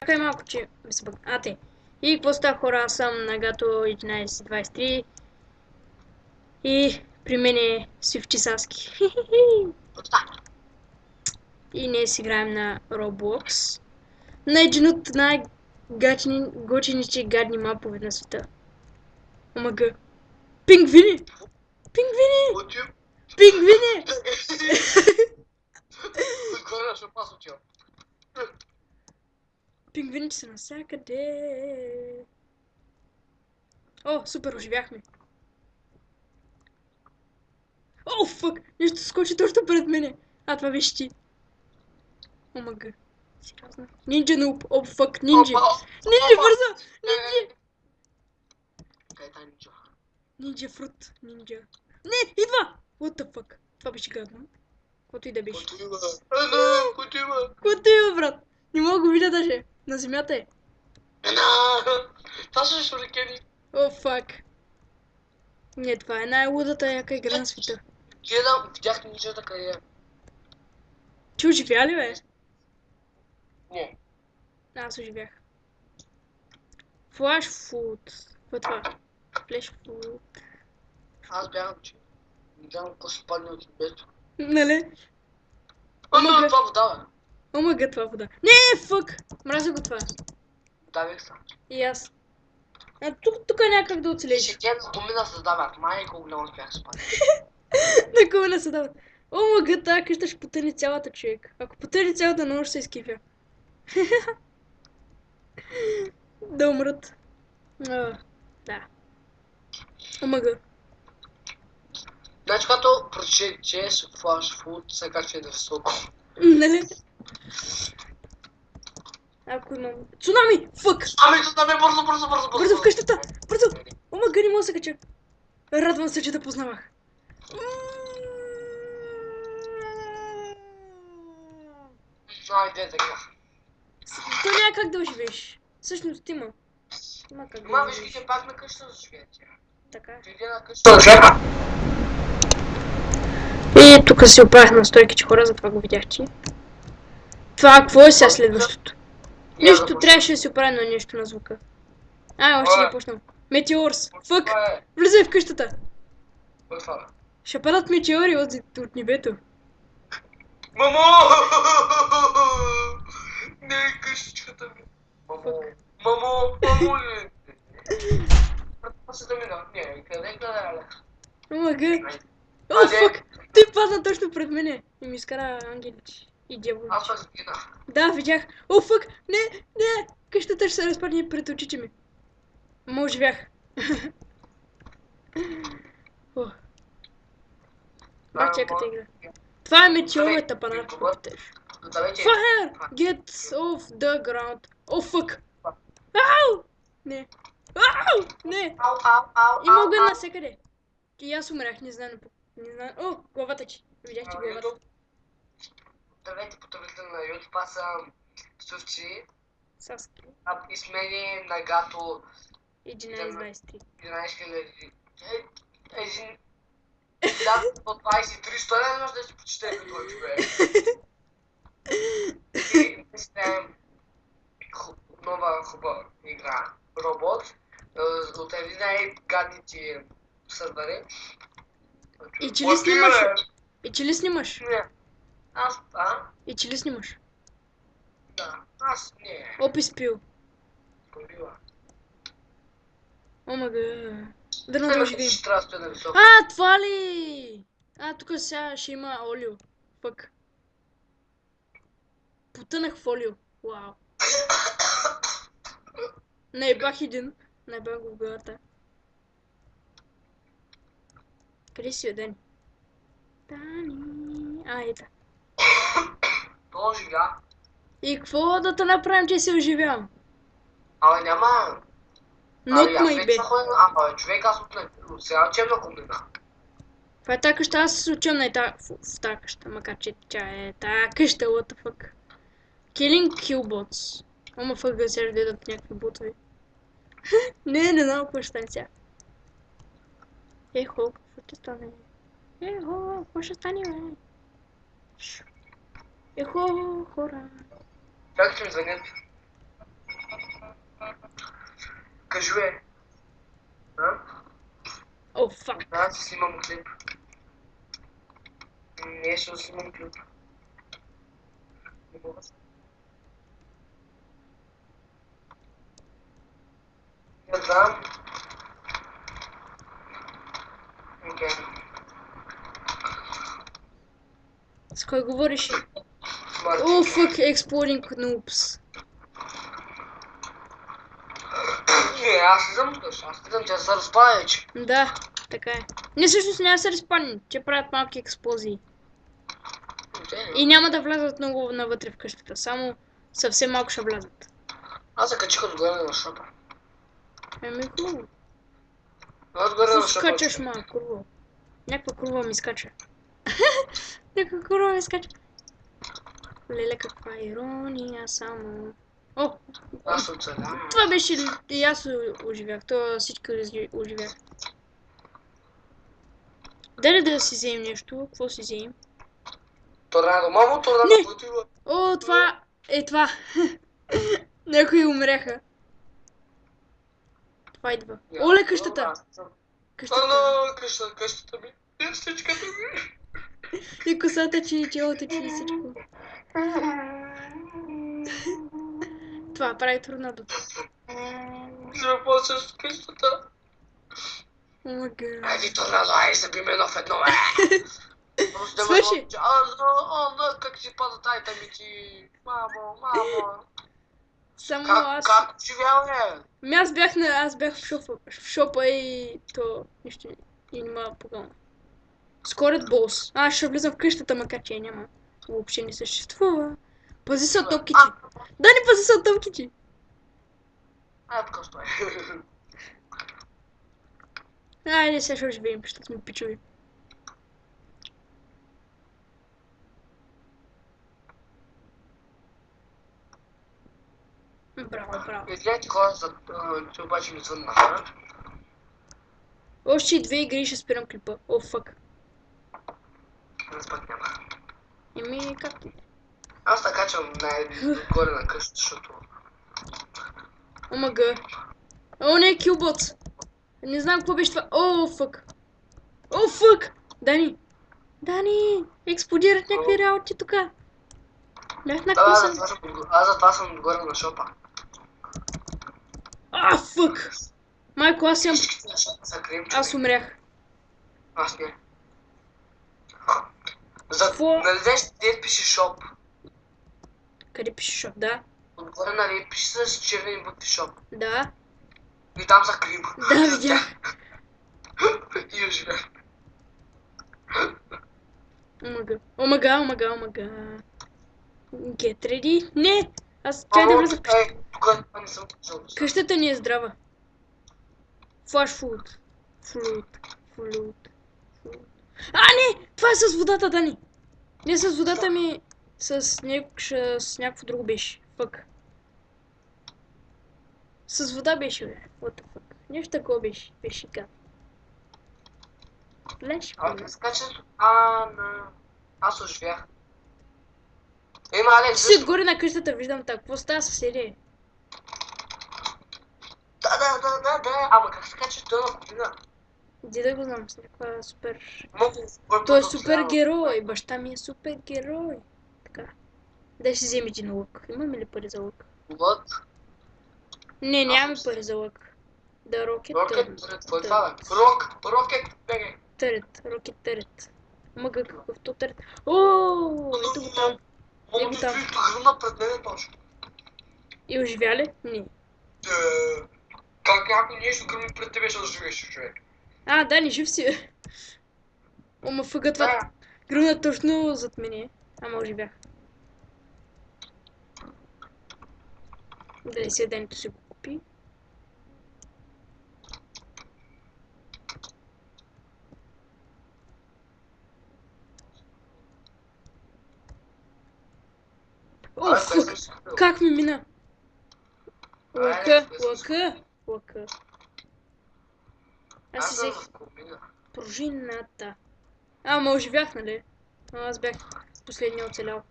Чакай малко, че ми се бък... А, те. И какво става, хора? Аз съм на Гато 1123 и при мен е Свифти Саски. И ние си играем на Roblox. На един от най-готините гадни мапове на света. Омага. Пингвини! Пингвини! Пингвини! Пингвините са навсякъде. О, супер, оживяхме. О, фък! Нещо скочи точно пред мене. А, това беше ти. Омага. Сериозно. Нинджа нуб. О, фък, нинджа. Нинджа, бързо! Нинджа! Къде е тази нинджа? Нинджа фрут. Нинджа. Не, идва! What the fuck? Това беше гадно. Каквото и да беше. Който има? Който има? Каквото има, брат? Не мога го видя даже. На земята е. Това са шурикени. О, фак. Не, това е най-лудата яка игра на света. Гледам, видях нинджата къде е. Ти оживя ли, бе? Не. Аз оживях. Flash food. Какво е това? Flash food. Аз бягам, че не знам какво ще падне от небето. Нали? Но това вода, бе. Омага, това вода. Не, фък! Мразя го това. Давих се. И аз. А тук някак да оцелееш. Ще тя на домина създават. Май колко голямо успях да спадне. На кого не се дават? Омага, тази къща ще потъне цялата, човек. Ако потъне цялата, много ще се изкифя. Да умрат. Да. Омага. Значи, когато прочетеш флаш фуд, сега ще е да високо. Нали? Ако имам... Цунами! Фък! Ами, цунами, бързо! Бързо в къщата! Бързо! Омага, не мога да се кача. Радвам се, че те познавах. Айде, така. То няма как да оживееш. Всъщност има. Има как да Ма, виж, оживееш. вижте пак на къща за живеят. Така. Иде на къща за живеят. И тук си оправих на стойки, че хора, затова го видяхте. Това какво е сега следващото? Нищо, трябваше да си оправя на нещо на звука. Още не почнал. Метеорс. Фък! Влизай в къщата. Ще падат метеори от небето. Мамо! Не е къщичката ми. Мамо ли? Предпоследно мина. Не, къде, Алекс? Омага. О, фък! Той падна точно пред мене и ми изкара ангелич и дяволич. Аз това загинах. Да, видях. О, фък! Не! Къщата ще се разпадне пред очите ми. Ама оживях. Бах, чакате игра. Това е метеоровата панарка, ако питаш. Fire! Get off the ground. О, фък! Ау! Не. Ау! Не! Има огън навсекъде. И аз умрях, не знам. О, главата ти. Видяхте главата. Здравейте, потребители на YouTube, аз съм Сувчи. Саски. И с мен на Гато 11-23. 11 000. Да, по 23 стоя, не може да си почитай като човек. И сме нова хубава игра. Робот. От един най-гадните сървъри. И че ли снимаш? И че ли снимаш? Не. Аз, И че ли снимаш? Да. Аз не. Опис пил. Побила. Омага. Дърно да оживим. високо. Това ли? Тук сега ще има олио. Пък. Потънах в олио. Вау. Наебах един. Наебах го в главата. Къде си, Дани? Дани. Ета. То оживя. И какво да те направим, че си оживявам? Абе няма. Нот май бе. Човек, аз от сега учебна комбина. Това е тази къща, аз учам в тази къща, макар че тя е тази къща, what the fuck. Killing killbots. Ама фък да се дадат някакви ботове. Не знам какво ще стане сега. Ехо, какво ще стане? Ехо, какво ще стане, бе? Ехо, хора. Как ще ми звънят? Кажи, бе. Да? О, фак. Да, си снимам клип. Не, ще снимам клип. Не мога. Не знам. Окей. С кой говориш? Мартин. О, фак, exploding noobs. Не, аз не съм тъж. Аз искам тя се разпада вече. Да, така е. Не, всъщност няма да се респанни, че правят малки експлозии. И няма да влязат много навътре в къщата, само съвсем малко ще влязат. Аз се качих отгоре на шопа. Еми хубаво. Отгоре на Какво шопа. скачаш, ма, курва? Някаква курва ми скача. Някаква курва ми скача. Леле, каква ирония само. О, Аз оцелявам. това беше и аз оживях. Това всички оживях. Дай да си вземем нещо. Какво си вземем? Торнадо. Мамо, торнадо Не! отива. О, това е това. Някои умряха. Това идва. Оле, къщата! Къщата. Къщата ми. И всичката ми. И косата чи, и челото чи, и всичко. Това прави торнадото. Ще почнеш с къщата. О, май гад. Айде, торнадо, айде се биме едно в едно, бе. Свърши. Как си пада тайта ми ти? Мамо. Само аз... Как живял, не? Ами аз бях в шопа и то нищо и не ма погълна. Скорят бос. Аз ще влизам в къщата, макар че няма. Въобще не съществува. Пази се от топкичи. Да, не пази се от топкичи. Така стой. Айде, сега ще живеем, защото сме пичови. Браво. Изгледайте хора, че обаче не звънна хора. Още и 2 игри ще спирам клипа. О, фак. Аз пък няма. Еми, както? Аз така качвам най-горе на къщата, защото... Омага. О, не, килбот. Не знам какво беше това. О, фак. О, фак. Дани, експлодират някакви работи тук. Бях накусан. Аз затова съм отгоре на шопа. А, фак. Майко, аз имам... Всичките на шопа са крем, Аз умрях. Аз не. Какво? Нали знаеш, къде пише шоп? Къде пише шоп, да? Отгоре нали пише с червени букви шоп. Да. И там са крем. Да, видях. И оживях. Омага. Get ready. Не! Аз трябва да влизам в къщата. Тук не съм казал. Къщата ни е здрава. Flash food. Флут. А, не! Това е с водата, Дани. Не с водата ми. С някакво друго беше. Фък. С вода беше, бе. What the fuck. Нещо такова беше. Беше гад. Флеш. Аз оживях. Има Алекс. Си отгоре на къщата, виждам така. Какво става съседи? Да. Ама как се качаш той на купина? Иди да го знам, с някаква супер... Той Той е супер герой, баща ми е супер герой. Така. Дай си вземи един лък. Имаме ли пари за лък? Лък? Не, нямаме пари за лък. Да, рокет Какво е това, бе? Рокет, бегай. Рокет търет. Мъга какъвто търет. Ооо, ето го там. Мога да стои храна пред мен точно. И оживя ли? Не. Как някой нещо гръмни пред тебе ще оживеш, човек? А, да, не жив си. Ома фъга това. Гръмна точно зад мене. Ама оживях. Дали си Данито си го купи? О, фък! Как ми мина? Лъка. Аз си взех пружината. Ама оживях, нали? Аз бях последния оцелял.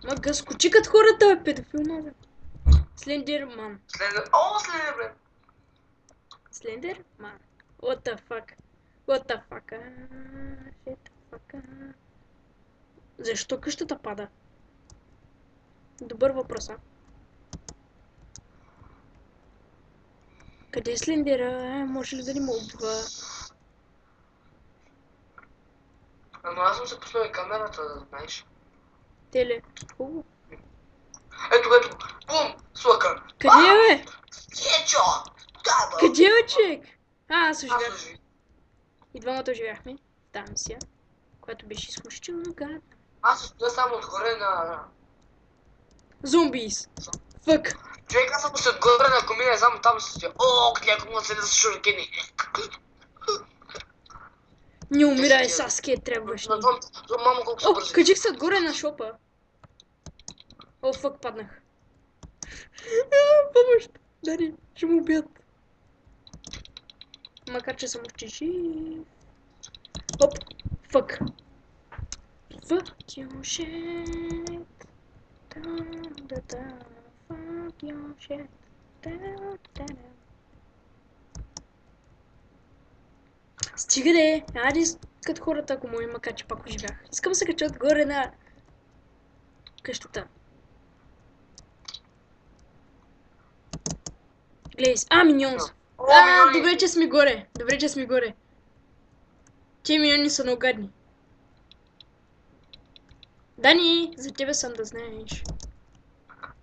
Ма скочи като хората, бе, педофил, маза. Слендерман. О, Слендермен! Слендерман. What the fuck? What the fuck? Shit the fuck? Защо къщата пада? Добър въпрос, а? Къде е Слендера? Може ли да ни му убива? Ама аз съм се поставил камерата, да знаеш. Теле. Хубаво. Ето, ето! Бум! Слъка! Къде е, бе? Хедшот! Да, бе! Къде е, човек? Аз Аз оживях. оживих. И двамата оживяхме. Там мисия, която беше изключително гадна. Аз стоя само отгоре на... Зомбис. Фък. Човек, аз съм се отгоре на комина, само там се стоя. О, някой му седа с шурикени. Не умирай, Саске, трябваш ни. Мамо, колко са О, бързи. качих се отгоре на шопа. О, фък, паднах. Помощ. Дари, ще му убият. Макар че съм още жив. Оп, фък. Fuck your shit. Da. Fuck your shit. Da. Стига де, айде като хората, ако може, макар че пак оживях. Искам се кача отгоре на къщата. Глей си. Миньонс. Миньони. Добре, че сме горе. Добре, че сме горе. Тия миньони са много гадни. Дани, за тебе съм да знаеш.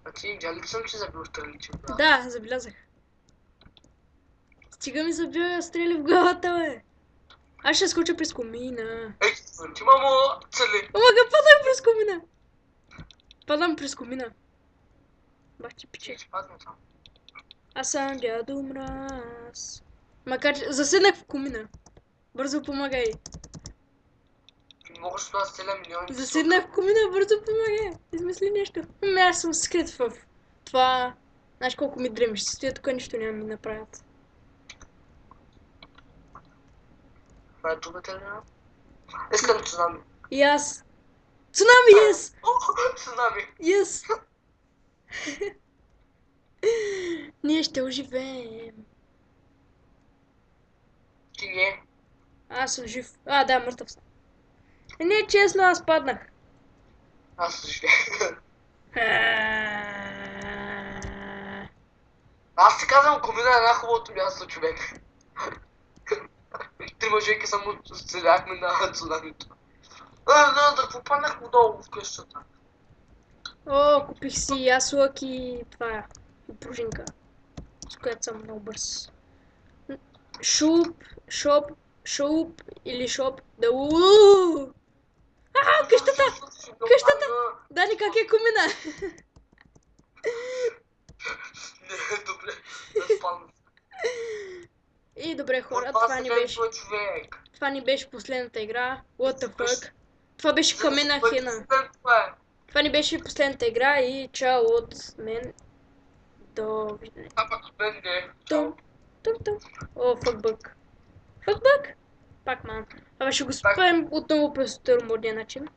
А ти видя ли съм, че забил стреличен? Да, забелязах. Стига ми забива стрели в главата, бе. Аз ще скоча през комина. Ей, ти мамо, цели. Омага, падам през комина. Падам през комина. Бах ти пиче. Ще падна там. Аз съм дядо Мраз. Макар че заседнах в комина. Бързо помагай. Не мога с това с целия милион. Заседнах в комина, бързо помагай. Измисли нещо. Аз съм скрит в това. Знаеш колко ми дремиш. Ще стоя тук, нищо няма ми направят. Това е другата ли? Искам цунами. И аз. Цунами, yes! Цунами. Yes! Ние ще оживеем. Ти не. Аз съм жив. Да, мъртъв съм. Не, честно, аз паднах. Аз оживях. Аз ти казвам, комина е най-хубавото място, човек. Трима човека само стреляхме на цунамито. Да попаднах отдолу в къщата. О, купих си яслък и това и пружинка, с която съм много бърз. Шуп или шоп, да къщата! Къщата! Дани, как е комина? Не, добре, да спадна. И добре хора, това ни беше последната игра. What the fuck? Това беше камена хена. Това ни беше последната игра и чао от мен. До виждане. Том. О, фъкбък. Фъкбък? Пак ман. Абе ще го спрем отново през старомодния начин.